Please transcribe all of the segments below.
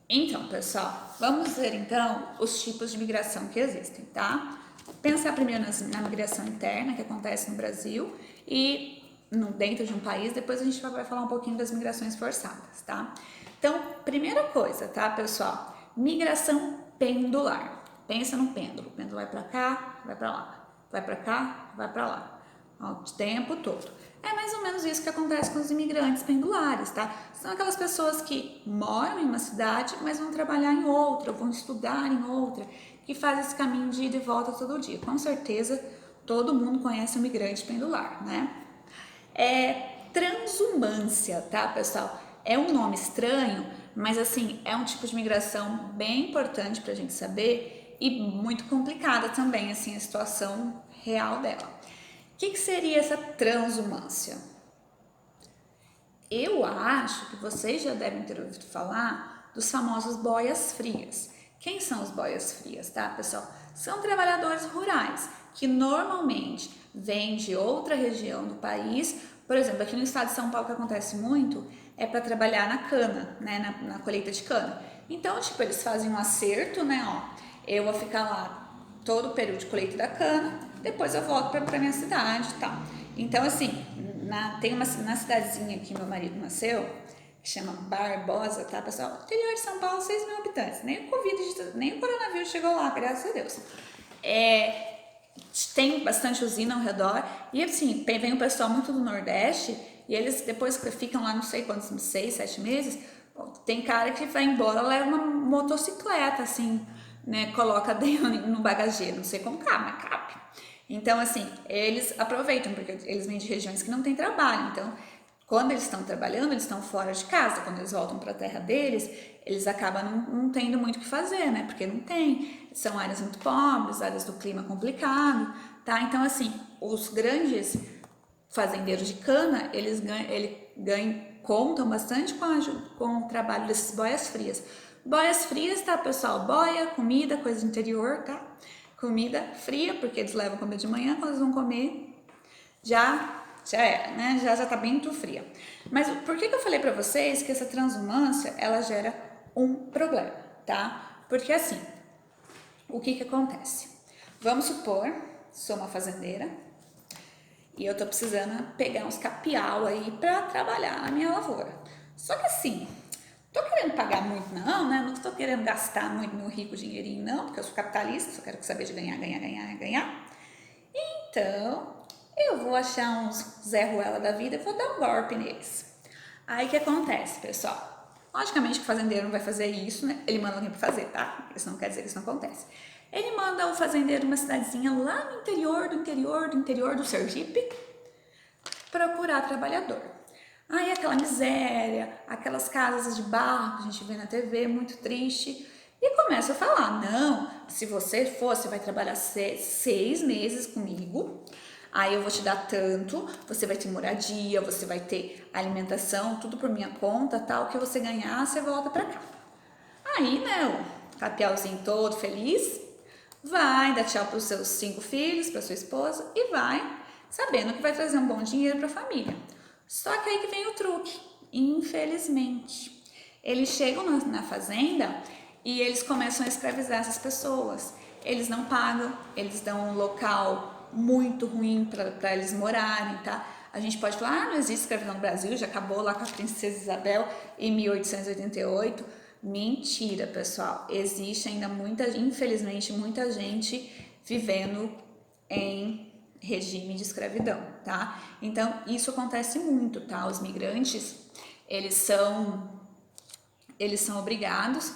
Então, pessoal, vamos ver então os tipos de migração que existem, tá? Pensar primeiro na migração interna que acontece no Brasil e dentro de um país, depois a gente vai falar um pouquinho das migrações forçadas, tá? Então, primeira coisa, tá, pessoal? Migração pendular. Pensa no pêndulo. O pêndulo vai para cá, vai para lá. Vai para cá, vai para lá. O tempo todo. É mais ou menos isso que acontece com os imigrantes pendulares, tá? São aquelas pessoas que moram em uma cidade, mas vão trabalhar em outra, vão estudar em outra, que fazem esse caminho de ida e volta todo dia. Com certeza, todo mundo conhece o migrante pendular, né? É transumância, tá, pessoal? É um nome estranho, mas assim, é um tipo de migração bem importante pra gente saber e muito complicada também, assim, a situação real dela. O que seria essa transumância? Eu acho que vocês já devem ter ouvido falar dos famosos boias frias. Quem são os boias frias, tá, pessoal? São trabalhadores rurais que normalmente vêm de outra região do país. Por exemplo, aqui no estado de São Paulo, que acontece muito é para trabalhar na cana, né, na colheita de cana. Então, tipo, eles fazem um acerto, né, ó, eu vou ficar lá todo o período de colheita da cana, depois eu volto para minha cidade e tal. Então, assim, tem na cidadezinha que meu marido nasceu, que chama Barbosa, tá, pessoal? Interior de São Paulo, 6 mil habitantes. Nem o coronavírus chegou lá, graças a Deus. Tem bastante usina ao redor e, assim, vem o pessoal muito do Nordeste e eles depois que ficam lá não sei quantos, 6, 7 meses, tem cara que vai embora, leva uma motocicleta, assim, né, coloca dentro no bagageiro, não sei como cabe, mas cabe. Então, assim, eles aproveitam, porque eles vêm de regiões que não tem trabalho. Então, quando eles estão trabalhando, eles estão fora de casa. Quando eles voltam para a terra deles, eles acabam não tendo muito o que fazer, né? Porque não tem. São áreas muito pobres, áreas do clima complicado, tá? Então, assim, os grandes fazendeiros de cana, eles contam bastante com o trabalho desses boias frias. Boias frias, tá, pessoal? Boia, comida, coisa do interior, tá? Comida fria, porque eles levam comida de manhã, quando eles vão comer, já era, né? Já tá bem muito fria. Mas por que eu falei para vocês que essa transumância, ela gera um problema, tá? Porque assim, o que acontece? Vamos supor, sou uma fazendeira, e eu tô precisando pegar uns capial aí para trabalhar na minha lavoura. Só que assim, tô querendo pagar muito não, né? Não tô querendo gastar muito meu rico dinheirinho não, porque eu sou capitalista, só quero saber de ganhar, ganhar, ganhar, ganhar. Então, eu vou achar uns Zé Ruela da vida e vou dar um golpe neles. Aí o que acontece, pessoal? Logicamente que o fazendeiro não vai fazer isso, né? Ele manda alguém pra fazer, tá? Isso não quer dizer que isso não acontece. Ele manda o fazendeiro numa cidadezinha lá no interior do Sergipe, procurar trabalhador. Aí aquela miséria, aquelas casas de barro que a gente vê na TV, muito triste. E começa a falar, não, se você for, você vai trabalhar 6 meses comigo, aí eu vou te dar tanto, você vai ter moradia, você vai ter alimentação, tudo por minha conta, tal, que você ganhar, você volta pra cá. Aí, né, o capialzinho todo feliz, vai dar tchau para os seus 5 filhos, para sua esposa e vai sabendo que vai trazer um bom dinheiro para a família. Só que aí que vem o truque, infelizmente. Eles chegam na fazenda e eles começam a escravizar essas pessoas. Eles não pagam, eles dão um local muito ruim para eles morarem, tá? A gente pode falar, não existe escravidão no Brasil, já acabou lá com a princesa Isabel em 1888. Mentira, pessoal. Existe ainda infelizmente, muita gente vivendo em regime de escravidão, tá? Então, isso acontece muito, tá? Os migrantes, eles são obrigados,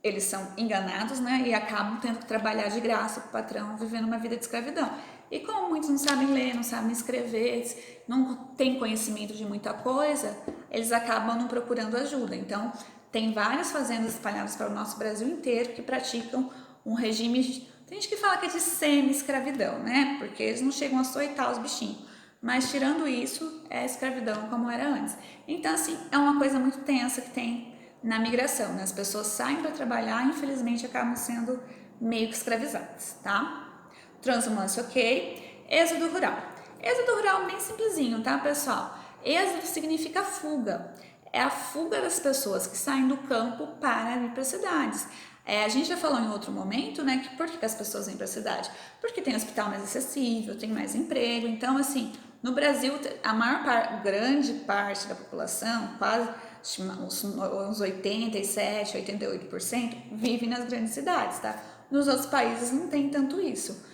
eles são enganados, né? E acabam tendo que trabalhar de graça para o patrão, vivendo uma vida de escravidão. E como muitos não sabem ler, não sabem escrever, não têm conhecimento de muita coisa, eles acabam não procurando ajuda. Então, tem várias fazendas espalhadas para o nosso Brasil inteiro que praticam um regime. Tem gente que fala que é de semi-escravidão, né? Porque eles não chegam a açoitar os bichinhos. Mas tirando isso, é escravidão como era antes. Então, assim, é uma coisa muito tensa que tem na migração, né? As pessoas saem para trabalhar e infelizmente acabam sendo meio que escravizadas, tá? Transumância, ok. Êxodo rural. Êxodo rural bem simplesinho, tá, pessoal? Êxodo significa fuga. é a fuga das pessoas que saem do campo para ir para as cidades. A gente já falou em outro momento, né, que por que as pessoas vêm para a cidade? Porque tem hospital mais acessível, tem mais emprego. Então, assim, no Brasil, grande parte da população, quase uns 87, 88%, vive nas grandes cidades, tá? Nos outros países não tem tanto isso,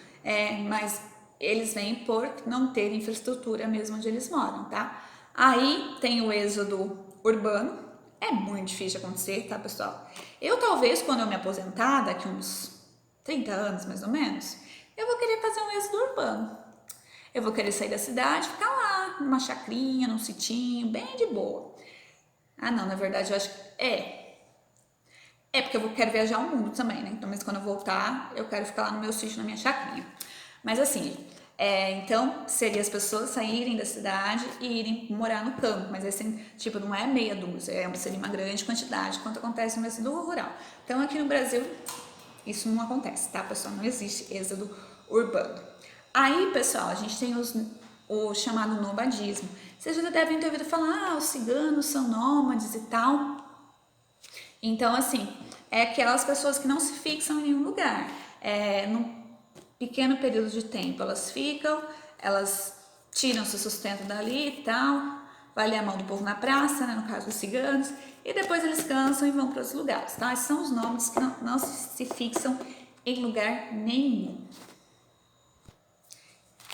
mas eles vêm por não ter infraestrutura mesmo onde eles moram, tá? Aí tem o êxodo urbano, é muito difícil de acontecer, tá, pessoal? Eu talvez, quando eu me aposentar, daqui uns 30 anos mais ou menos, eu vou querer fazer um êxodo urbano. Eu vou querer sair da cidade, ficar lá, numa chacrinha, num sitinho, bem de boa. Ah, não, na verdade eu acho que porque eu quero viajar o mundo também, né? Então, mas quando eu voltar, eu quero ficar lá no meu sítio, na minha chacrinha. Mas assim, então seria as pessoas saírem da cidade e irem morar no campo, mas assim, tipo, não é meia dúzia, seria uma grande quantidade, quanto acontece no êxodo rural. Então aqui no Brasil, isso não acontece, tá, pessoal? Não existe êxodo urbano. Aí, pessoal, a gente tem o chamado nomadismo. Vocês já devem ter ouvido falar, os ciganos são nômades e tal. Então, assim, é aquelas pessoas que não se fixam em nenhum lugar. Num pequeno período de tempo, elas ficam, elas tiram seu sustento dali e tal, vai ler a mão do povo na praça, né, no caso dos ciganos, e depois eles cansam e vão para outros lugares, tá? Esses são os nômades que não se fixam em lugar nenhum.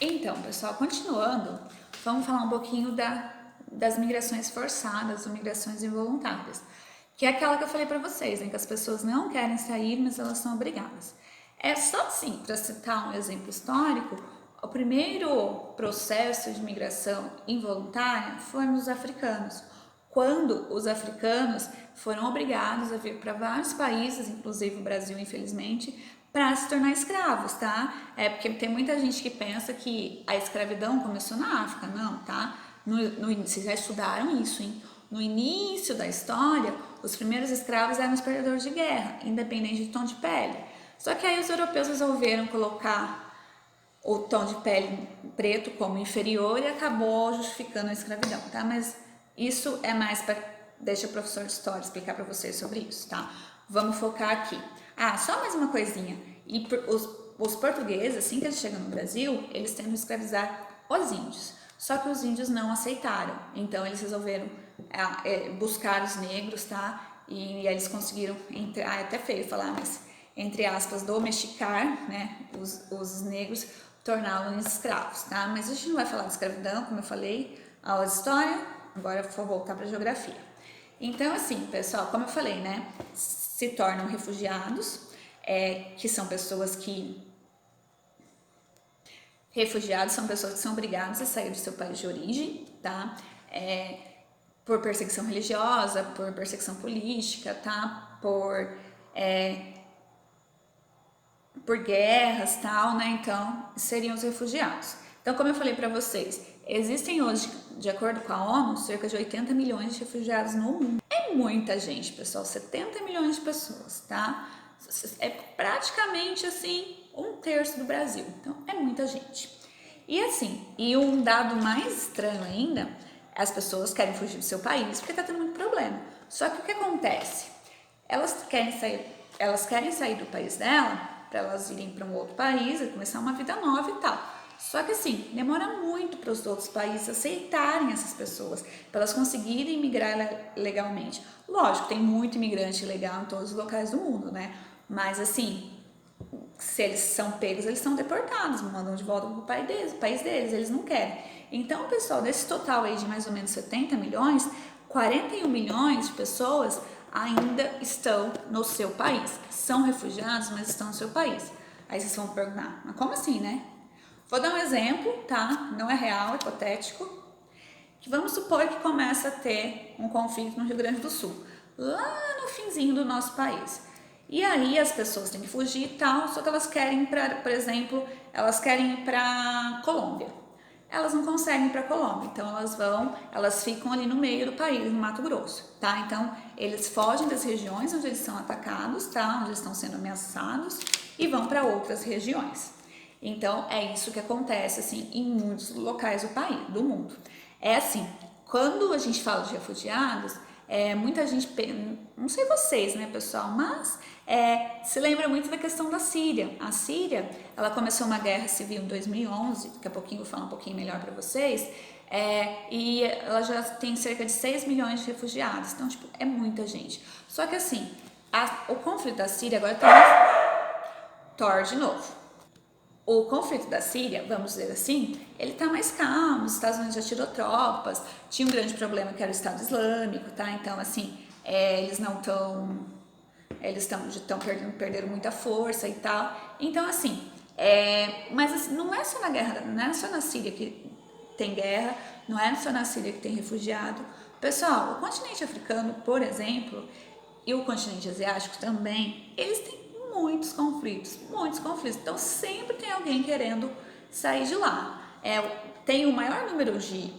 Então, pessoal, continuando, vamos falar um pouquinho das migrações forçadas ou migrações involuntárias, que é aquela que eu falei para vocês, né, que as pessoas não querem sair, mas elas são obrigadas. É só assim, para citar um exemplo histórico, o primeiro processo de migração involuntária foi nos africanos, quando os africanos foram obrigados a vir para vários países, inclusive o Brasil, infelizmente, para se tornar escravos, tá? Porque tem muita gente que pensa que a escravidão começou na África, não, tá? Vocês já estudaram isso, hein? No início da história, os primeiros escravos eram os perdedores de guerra, independente de tom de pele. Só que aí os europeus resolveram colocar o tom de pele preto como inferior e acabou justificando a escravidão, tá? Mas isso é mais para... Deixa o professor de história explicar para vocês sobre isso, tá? Vamos focar aqui. Só mais uma coisinha. E os portugueses, assim que eles chegam no Brasil, eles tentam escravizar os índios. Só que os índios não aceitaram. Então eles resolveram buscar os negros, tá? E eles conseguiram, é até feio falar, mas entre aspas, domesticar, né, os negros, torná-los escravos, tá? Mas a gente não vai falar de escravidão, como eu falei, aula de história, agora eu vou voltar para a geografia. Então, assim, pessoal, como eu falei, né, se tornam refugiados, que são pessoas que... Refugiados são pessoas que são obrigadas a sair do seu país de origem, tá? Por perseguição religiosa, por perseguição política, tá? Por guerras, tal, né? Então, seriam os refugiados. Então, como eu falei para vocês, existem hoje, de acordo com a ONU, cerca de 80 milhões de refugiados no mundo. É muita gente, pessoal, 70 milhões de pessoas, tá? É praticamente, assim, 1/3 do Brasil. Então, é muita gente. E assim, e um dado mais estranho ainda, as pessoas querem fugir do seu país porque tá tendo muito problema. Só que o que acontece? Elas querem sair do país dela para elas irem para um outro país e começar uma vida nova e tal. Só que assim, demora muito para os outros países aceitarem essas pessoas, para elas conseguirem migrar legalmente. Lógico, tem muito imigrante ilegal em todos os locais do mundo, né? Mas assim, se eles são pegos, eles são deportados, mandam de volta para o país deles, eles não querem. Então, pessoal, desse total aí de mais ou menos 70 milhões, 41 milhões de pessoas ainda estão no seu país. São refugiados, mas estão no seu país. Aí vocês vão perguntar, mas como assim, né? Vou dar um exemplo, tá? Não é real, é hipotético. Que vamos supor que começa a ter um conflito no Rio Grande do Sul, lá no finzinho do nosso país. E aí as pessoas têm que fugir e tal, só que elas querem ir para, por exemplo, elas querem ir para Colômbia. Elas não conseguem ir para Colômbia, então elas ficam ali no meio do país, no Mato Grosso, tá? Então eles fogem das regiões onde eles são atacados, tá? Onde eles estão sendo ameaçados e vão para outras regiões. Então é isso que acontece assim em muitos locais do país, do mundo. É assim, quando a gente fala de refugiados, Muita gente, não sei vocês, né, pessoal, mas se lembra muito da questão da Síria. A Síria, ela começou uma guerra civil em 2011, daqui a pouquinho eu vou falar um pouquinho melhor para vocês, e ela já tem cerca de 6 milhões de refugiados, então, tipo, é muita gente. Só que assim, o conflito da Síria agora tá Thor de novo. O conflito da Síria, vamos dizer assim, ele tá mais calmo, os Estados Unidos já tirou tropas, tinha um grande problema que era o Estado Islâmico, tá? Então, assim, eles não estão, perderam muita força e tal. Então, assim, mas assim, não é só na guerra, não é só na Síria que tem guerra, não é só na Síria que tem refugiado. Pessoal, o continente africano, por exemplo, e o continente asiático também, eles têm muitos conflitos. Então sempre tem alguém querendo sair de lá. Tem o maior número de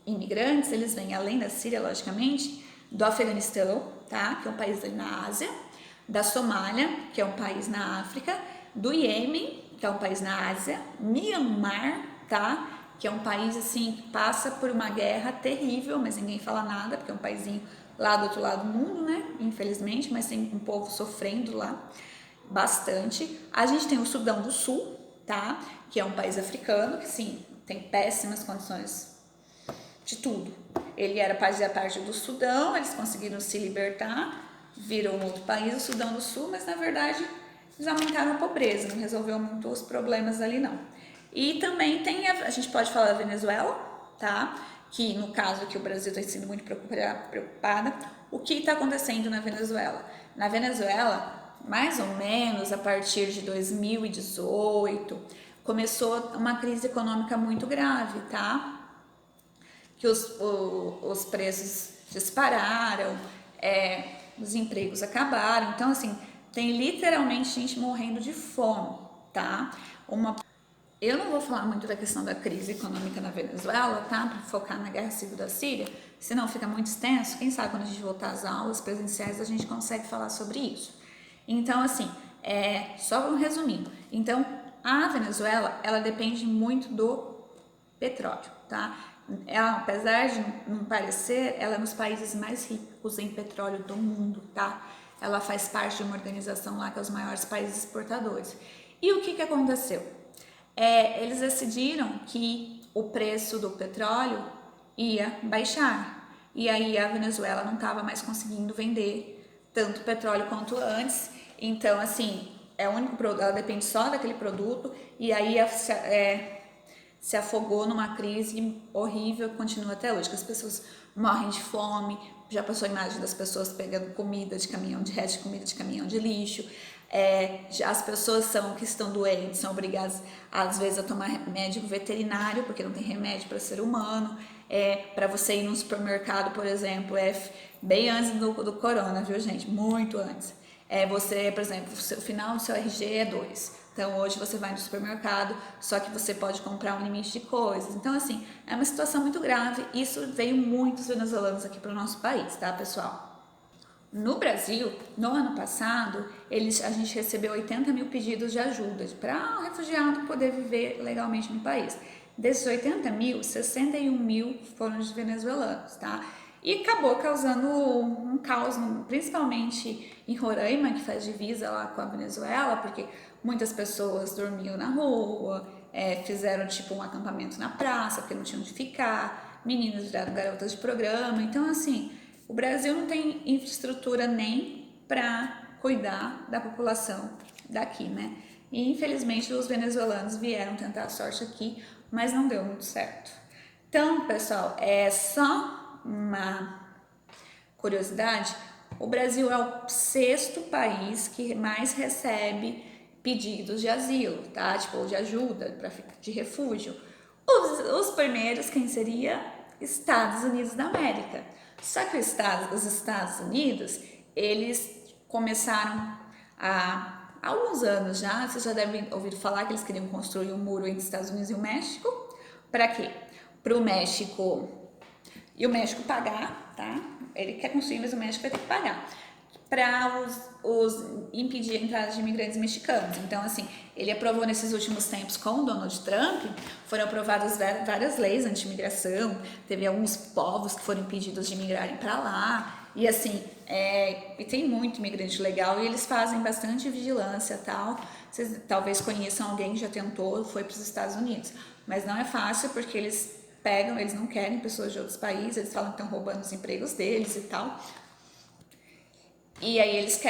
imigrantes, eles vêm além da Síria, logicamente, do Afeganistão, tá? Que é um país ali na Ásia, da Somália, que é um país na África, do Iêmen, que é um país na Ásia, Myanmar, tá? Que é um país assim que passa por uma guerra terrível, mas ninguém fala nada, porque é um paísinho lá do outro lado do mundo, né? Infelizmente, mas tem um povo sofrendo lá bastante. A gente tem o Sudão do Sul, tá? Que é um país africano que sim, tem péssimas condições de tudo. Ele fazia parte do Sudão, eles conseguiram se libertar, viram outro país, o Sudão do Sul, mas na verdade eles aumentaram a pobreza, não resolveu muito os problemas ali não. E também tem, a gente pode falar da Venezuela, tá? Que no caso aqui o Brasil está sendo muito preocupada. O que está acontecendo na Venezuela? Na Venezuela, mais ou menos a partir de 2018, começou uma crise econômica muito grave, tá? Que os preços dispararam, os empregos acabaram. Então, assim, tem literalmente gente morrendo de fome, tá? Eu não vou falar muito da questão da crise econômica na Venezuela, tá? Para focar na guerra civil da Síria, senão fica muito extenso. Quem sabe quando a gente voltar às aulas presenciais a gente consegue falar sobre isso. Então, assim, só um resumindo. Então, a Venezuela, ela depende muito do petróleo, tá? Apesar de não parecer, ela é um dos países mais ricos em petróleo do mundo, tá? Ela faz parte de uma organização lá que é os maiores países exportadores. E o que aconteceu? Eles decidiram que o preço do petróleo ia baixar. E aí a Venezuela não estava mais conseguindo vender tanto petróleo quanto antes. Então, assim, o único produto, ela depende só daquele produto. E aí se afogou numa crise horrível que continua até hoje, que as pessoas morrem de fome. Já passou a imagem das pessoas pegando comida de caminhão de resto de comida de caminhão de lixo. As pessoas que estão doentes são obrigadas às vezes a tomar médico veterinário porque não tem remédio para ser humano. Para você ir no supermercado, por exemplo, bem antes do corona, viu, gente? Muito antes. Você, por exemplo, o final do seu RG é 2. Então hoje você vai no supermercado, só que você pode comprar um limite de coisas. Então, assim, é uma situação muito grave. Isso veio muitos venezuelanos aqui para o nosso país, tá, pessoal? No Brasil, no ano passado, a gente recebeu 80 mil pedidos de ajuda para o refugiado poder viver legalmente no país. Desses 80 mil, 61 mil foram de venezuelanos, tá? E acabou causando um caos, principalmente em Roraima, que faz divisa lá com a Venezuela, porque muitas pessoas dormiam na rua, fizeram tipo um acampamento na praça, porque não tinham onde ficar, meninas viraram garotas de programa. Então, assim, o Brasil não tem infraestrutura nem para cuidar da população daqui, né? E infelizmente os venezuelanos vieram tentar a sorte aqui, mas não deu muito certo. Então, pessoal, é só uma curiosidade: o Brasil é o 6º país que mais recebe pedidos de asilo, tá? Tipo, de ajuda, de refúgio. Os primeiros, quem seria? Estados Unidos da América. Só que os Estados Unidos, eles começaram há alguns anos já, vocês já devem ouvir falar que eles queriam construir um muro entre os Estados Unidos e o México. Para quê? Para o México e o México pagar, tá? Ele quer construir, mas o México vai ter que pagar para impedir a entrada de imigrantes mexicanos. Então, assim, ele aprovou nesses últimos tempos com o Donald Trump, foram aprovadas várias leis anti-imigração, teve alguns povos que foram impedidos de migrarem para lá, E assim, e tem muito imigrante legal e eles fazem bastante vigilância e tal. Vocês talvez conheçam alguém que já tentou, foi para os Estados Unidos. Mas não é fácil porque eles pegam, eles não querem pessoas de outros países, eles falam que estão roubando os empregos deles e tal. E aí eles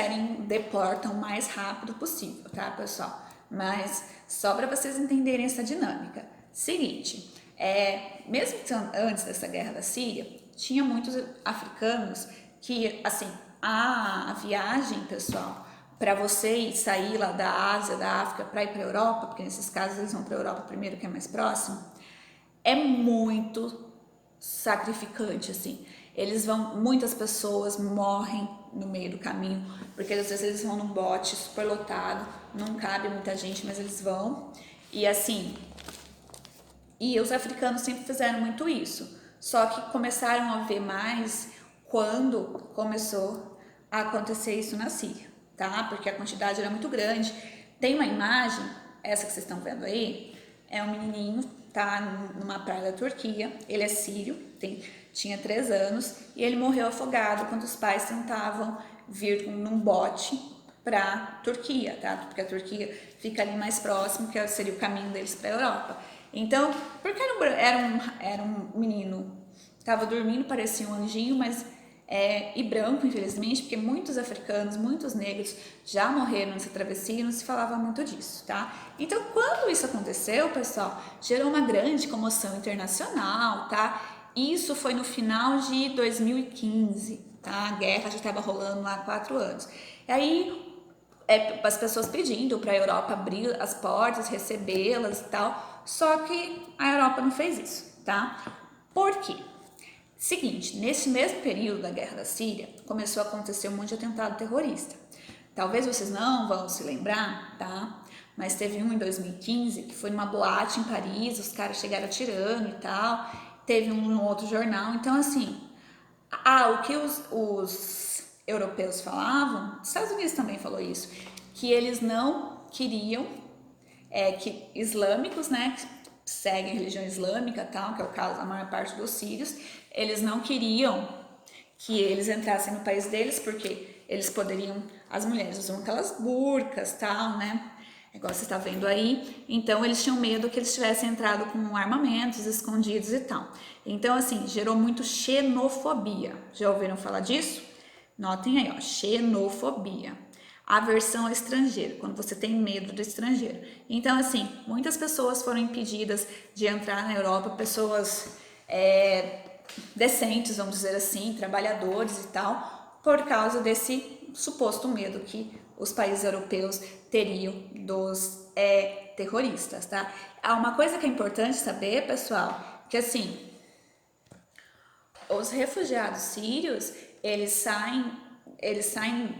deportam o mais rápido possível, tá, pessoal? Mas só para vocês entenderem essa dinâmica. Seguinte, mesmo antes dessa guerra da Síria, tinha muitos africanos que, assim, a viagem, pessoal, para você sair lá da Ásia, da África, para ir para a Europa, porque nesses casos eles vão para a Europa primeiro, que é mais próximo, é muito sacrificante, assim. Muitas pessoas morrem no meio do caminho, porque às vezes eles vão num bote super lotado, não cabe muita gente, mas eles vão. E assim, e os africanos sempre fizeram muito isso. Só que começaram a ver mais quando começou a acontecer isso na Síria, tá? Porque a quantidade era muito grande. Tem uma imagem, essa que vocês estão vendo aí, é um menininho, tá numa praia da Turquia, ele é sírio, tinha 3 anos, e ele morreu afogado quando os pais tentavam vir num bote para Turquia, tá? Porque a Turquia fica ali mais próximo, que seria o caminho deles para a Europa. Então, porque era um menino, estava dormindo, parecia um anjinho, mas e branco, infelizmente, porque muitos africanos, muitos negros já morreram nessa travessia e não se falava muito disso, tá? Então, quando isso aconteceu, pessoal, gerou uma grande comoção internacional, tá? Isso foi no final de 2015, tá? A guerra já estava rolando há 4 anos. E aí, as pessoas pedindo para a Europa abrir as portas, recebê-las e tal, só que a Europa não fez isso, tá? Por quê? Seguinte, nesse mesmo período da Guerra da Síria, começou a acontecer um monte de atentado terrorista. Talvez vocês não vão se lembrar, tá? Mas teve um em 2015, que foi numa boate em Paris, os caras chegaram atirando e tal. Teve um no outro jornal. Então, assim, o que os europeus falavam, os Estados Unidos também falou isso, que eles não queriam que islâmicos, né, que seguem a religião islâmica, tal, que é o caso da maior parte dos sírios, eles não queriam que eles entrassem no país deles, porque eles poderiam, as mulheres usam aquelas burcas, tal, né, igual você está vendo aí, então eles tinham medo que eles tivessem entrado com armamentos escondidos e tal. Então, assim, gerou muito xenofobia. Já ouviram falar disso? Notem aí, ó, xenofobia. Aversão ao estrangeiro, quando você tem medo do estrangeiro. Então, assim, muitas pessoas foram impedidas de entrar na Europa, pessoas decentes, vamos dizer assim, trabalhadores e tal, por causa desse suposto medo que os países europeus teriam dos terroristas, tá? Há uma coisa que é importante saber, pessoal, que assim, os refugiados sírios, eles saem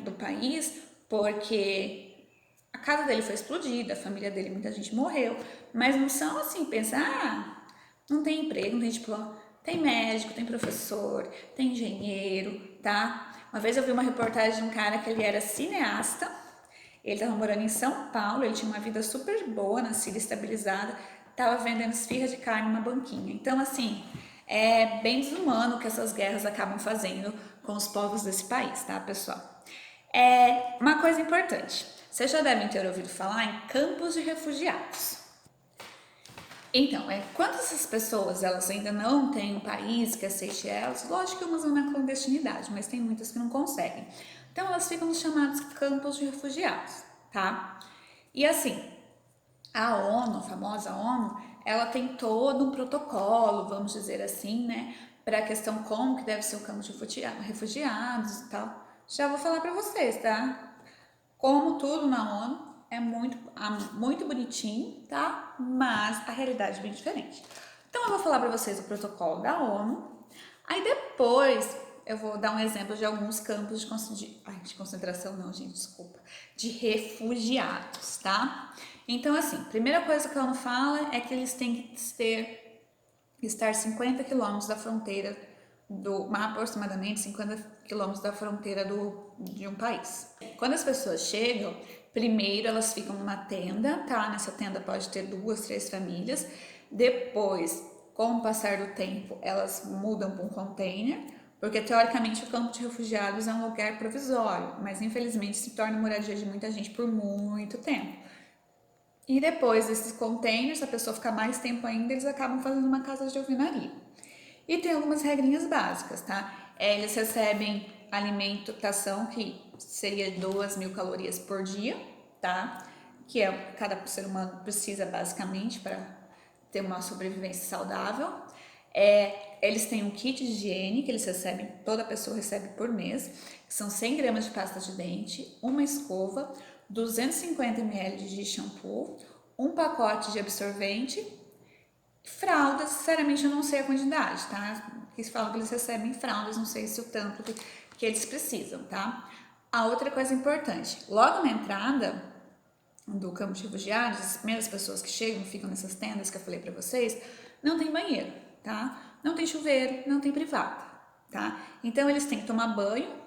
do país porque a casa dele foi explodida, a família dele, muita gente morreu, mas não são assim, pensar, não tem emprego, não tem diploma, tem médico, tem professor, tem engenheiro, tá? Uma vez eu vi uma reportagem de um cara que ele era cineasta, ele estava morando em São Paulo, ele tinha uma vida super boa na Síria, estabilizada, estava vendendo esfirra de carne numa banquinha. Então, assim, é bem desumano o que essas guerras acabam fazendo com os povos desse país, tá, pessoal? Uma coisa importante, vocês já devem ter ouvido falar em campos de refugiados. Então, quando essas pessoas elas ainda não têm um país que aceite elas, lógico que umas vão na clandestinidade, mas tem muitas que não conseguem. Então, elas ficam nos chamados campos de refugiados, tá? E assim, a ONU, a famosa ONU, ela tem todo um protocolo, vamos dizer assim, né, para a questão como que deve ser o campo de refugiados e tal. Já vou falar para vocês, tá? Como tudo na ONU, é muito bonitinho, tá? Mas a realidade é bem diferente. Então eu vou falar para vocês o protocolo da ONU. Aí depois eu vou dar um exemplo de alguns campos de concentração, não, gente, desculpa, de refugiados, tá? Então, assim, a primeira coisa que a ONU fala é que eles têm que estar 50 quilômetros da fronteira aproximadamente 50 quilômetros da fronteira de um país. Quando as pessoas chegam, primeiro elas ficam numa tenda, tá? Nessa tenda pode ter 2, 3 famílias. Depois, com o passar do tempo, elas mudam para um container. Porque teoricamente o campo de refugiados é um lugar provisório, mas infelizmente se torna moradia de muita gente por muito tempo. E depois desses containers, a pessoa ficar mais tempo ainda, eles acabam fazendo uma casa de alvenaria. E tem algumas regrinhas básicas, tá? Eles recebem alimentação que seria 2.000 calorias por dia, tá? Que é cada ser humano precisa basicamente para ter uma sobrevivência saudável. Eles têm um kit de higiene que eles recebem, toda pessoa recebe por mês, que são 100 gramas de pasta de dente, uma escova, 250 ml de shampoo, um pacote de absorvente, fraldas, sinceramente eu não sei a quantidade, tá? Eles falam que eles recebem fraldas, não sei se o tanto que eles precisam, tá? A outra coisa importante, logo na entrada do campo de refugiados, as primeiras pessoas que chegam, ficam nessas tendas que eu falei pra vocês, não tem banheiro, tá? Não tem chuveiro, não tem privada, tá? Então eles têm que tomar banho,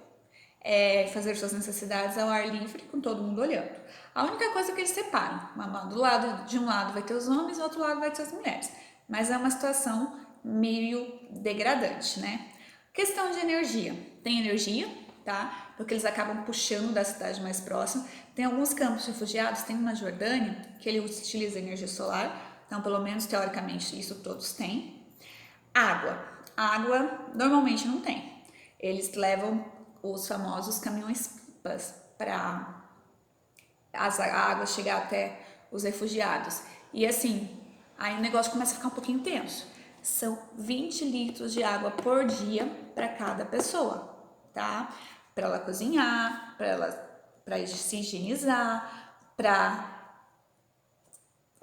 fazer suas necessidades ao ar livre, com todo mundo olhando. A única coisa que eles separam, do lado de um lado vai ter os homens, do outro lado vai ter as mulheres. Mas é uma situação meio degradante, né? Questão de energia. Tem energia, tá? Porque eles acabam puxando da cidade mais próxima. Tem alguns campos de refugiados, tem um na Jordânia, que ele utiliza energia solar. Então, pelo menos teoricamente, isso todos têm. Água. Água normalmente não tem. Eles levam os famosos caminhões-pipas para a água chegar até os refugiados. E assim, aí o negócio começa a ficar um pouquinho tenso. São 20 litros de água por dia para cada pessoa, tá? Para ela cozinhar, para se higienizar, para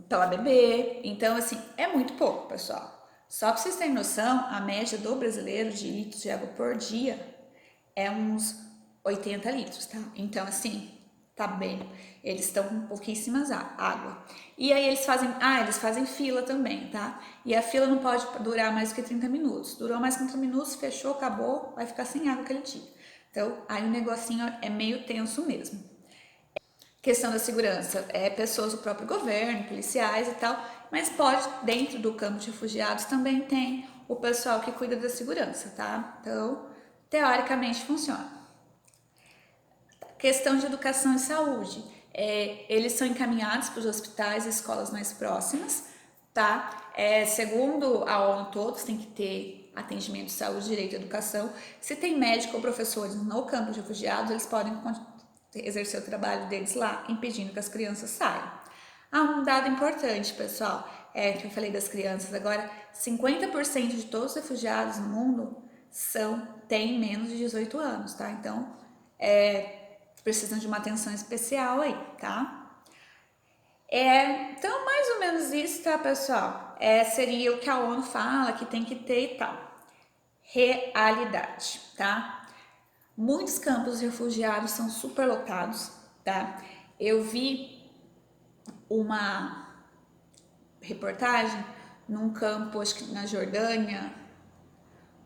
ela beber. Então, assim, é muito pouco, pessoal. Só para vocês terem noção, a média do brasileiro de litros de água por dia é uns 80 litros, tá? Então, assim, tá bem. Eles estão com pouquíssimas água. E aí eles fazem fila também, tá? E a fila não pode durar mais do que 30 minutos. Durou mais que 30 minutos, fechou, acabou, vai ficar sem água aquele dia. Então, aí o negocinho é meio tenso mesmo. Questão da segurança, pessoas do próprio governo, policiais e tal, mas pode, dentro do campo de refugiados, também tem o pessoal que cuida da segurança, tá? Então, teoricamente funciona. Questão de educação e saúde. Eles são encaminhados para os hospitais e escolas mais próximas, tá? Segundo a ONU, todos têm que ter atendimento de saúde, direito à educação. Se tem médico ou professores no campo de refugiados, eles podem exercer o trabalho deles lá, impedindo que as crianças saiam. Um dado importante, pessoal, que eu falei das crianças agora, 50% de todos os refugiados no mundo têm menos de 18 anos, tá? Então, precisam de uma atenção especial aí, tá? Então, mais ou menos isso, tá, pessoal? Seria o que a ONU fala que tem que ter e tal. Realidade, tá? Muitos campos de refugiados são superlotados, tá? Eu vi uma reportagem num campo, acho que na Jordânia,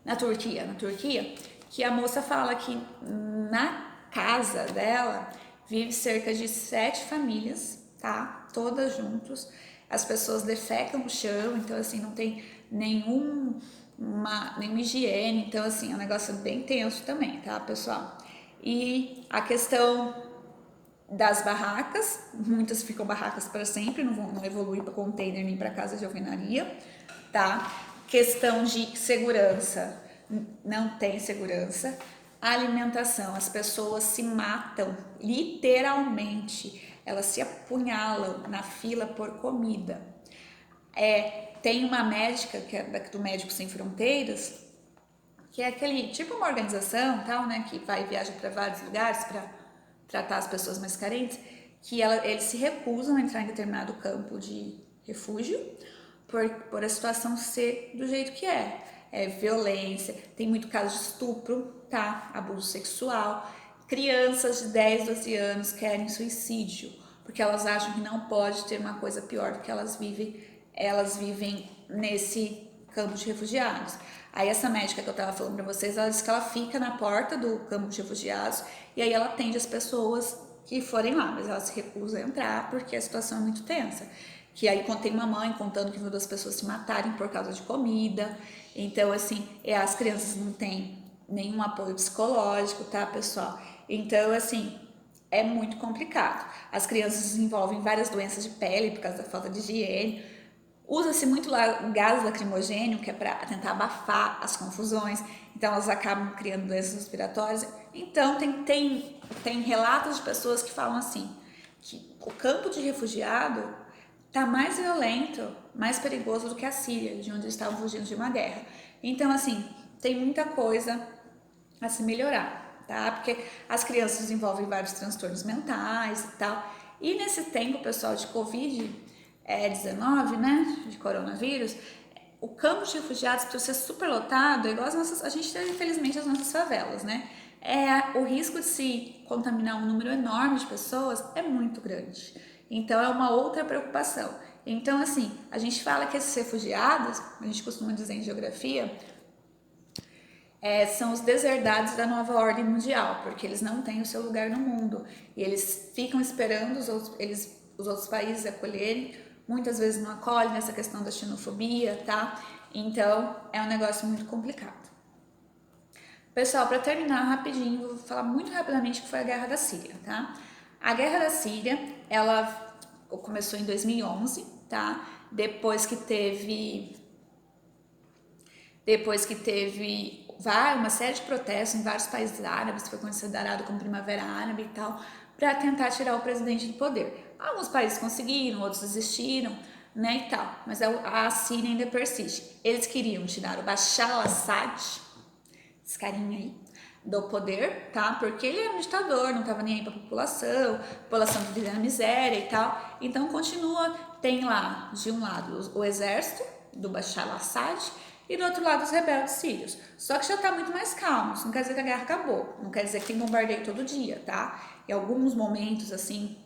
na Turquia, que a moça fala que na casa dela vive cerca de 7 famílias, tá? Todas juntos. As pessoas defecam no chão, então assim, não tem nenhuma higiene, então assim, é um negócio bem tenso também, tá, pessoal? E a questão das barracas, muitas ficam barracas para sempre, não evoluem para container nem para casa de alvenaria, tá? Questão de segurança, não tem segurança. Alimentação, as pessoas se matam, literalmente, elas se apunhalam na fila por comida. Tem uma médica, que é do Médicos Sem Fronteiras, que é aquele, tipo uma organização, tal, né, que vai e viaja para vários lugares para tratar as pessoas mais carentes, que eles se recusam a entrar em determinado campo de refúgio por a situação ser do jeito que é. Violência, tem muito caso de estupro, tá? Abuso sexual. Crianças de 10, 12 anos querem suicídio, porque elas acham que não pode ter uma coisa pior do que elas vivem nesse campo de refugiados. Aí essa médica que eu tava falando pra vocês, ela disse que ela fica na porta do campo de refugiados e aí ela atende as pessoas que forem lá, mas ela se recusa a entrar porque a situação é muito tensa. Que aí tem uma mãe contando que viu 2 pessoas se matarem por causa de comida. Então, assim, as crianças não têm nenhum apoio psicológico, tá, pessoal? Então, assim, é muito complicado. As crianças desenvolvem várias doenças de pele por causa da falta de higiene. Usa-se muito lá gás lacrimogênio, que é para tentar abafar as confusões, então elas acabam criando doenças respiratórias. Então, tem relatos de pessoas que falam assim, que o campo de refugiado está mais violento, mais perigoso do que a Síria, de onde eles estavam fugindo de uma guerra. Então, assim, tem muita coisa a se melhorar, tá? Porque as crianças desenvolvem vários transtornos mentais e tal. E nesse tempo, pessoal, de Covid-19, né, de coronavírus, o campo de refugiados, para ser superlotado, é igual a gente tem, infelizmente, as nossas favelas, né? O risco de se contaminar um número enorme de pessoas é muito grande. Então, é uma outra preocupação. Então, assim, a gente fala que esses refugiados, a gente costuma dizer em geografia, são os deserdados da nova ordem mundial, porque eles não têm o seu lugar no mundo e eles ficam esperando os outros países acolherem, muitas vezes não acolhem, nessa questão da xenofobia, tá? Então é um negócio muito complicado. Pessoal, para terminar rapidinho, vou falar muito rapidamente o que foi a Guerra da Síria, tá? A Guerra da Síria, ela começou em 2011, tá? Depois que teve uma série de protestos em vários países árabes, foi considerado como Primavera Árabe e tal, para tentar tirar o presidente do poder. Alguns países conseguiram, outros desistiram, né, e tal, mas a Síria ainda persiste. Eles queriam tirar o Bashar al-Assad, esse carinha aí, do poder, tá? Porque ele era um ditador, não tava nem aí pra população, a população vivia na miséria e tal. Então continua, tem lá, de um lado, o exército do Bashar al-Assad e do outro lado os rebeldes sírios. Só que já tá muito mais calmo, isso não quer dizer que a guerra acabou, não quer dizer que tem bombardeio todo dia, tá? Em alguns momentos, assim,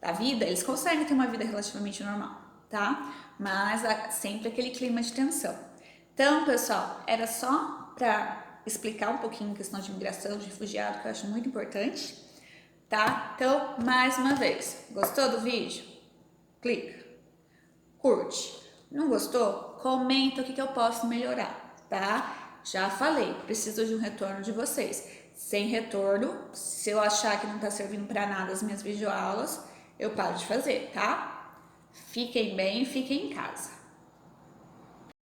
da vida, eles conseguem ter uma vida relativamente normal, tá? Mas há sempre aquele clima de tensão. Então, pessoal, era só para explicar um pouquinho a questão de imigração, de refugiado, que eu acho muito importante, tá? Então, mais uma vez, gostou do vídeo? Clica, curte. Não gostou? Comenta o que eu posso melhorar, tá? Já falei, preciso de um retorno de vocês. Sem retorno, se eu achar que não tá servindo para nada as minhas videoaulas, eu paro de fazer, tá? Fiquem bem, fiquem em casa.